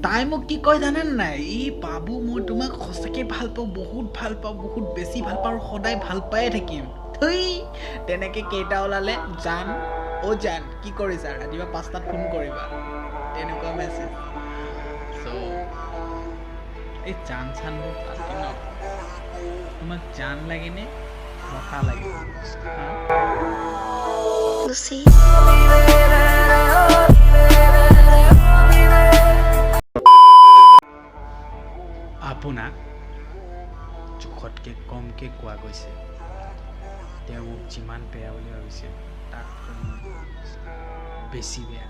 তাই মোক কি কয় জানে নাই, ই বাবু মই তোমাক সঁচাকৈ ভাল পাওঁ, বহুত ভাল পাওঁ, বহুত বেছি ভাল পাওঁ আৰু সদায় ভাল পায়ে থাকিম। থৈ তেনেকৈ কেইটা ওলালে, জান অ' জান কি কৰিছা, ৰাতিপুৱা 5টাত ফোন কৰিবা, তেনেকুৱা মেছেজ। চ' এই জান চানবোৰ পাতি ন, তোমাক জান লাগেনে মতা লাগে? আপোনাক জোখতকৈ কমকৈ কোৱা গৈছে, তেওঁ মোক যিমান বেয়া বুলি ভাবিছে তাতকৈ বেছি বেয়া।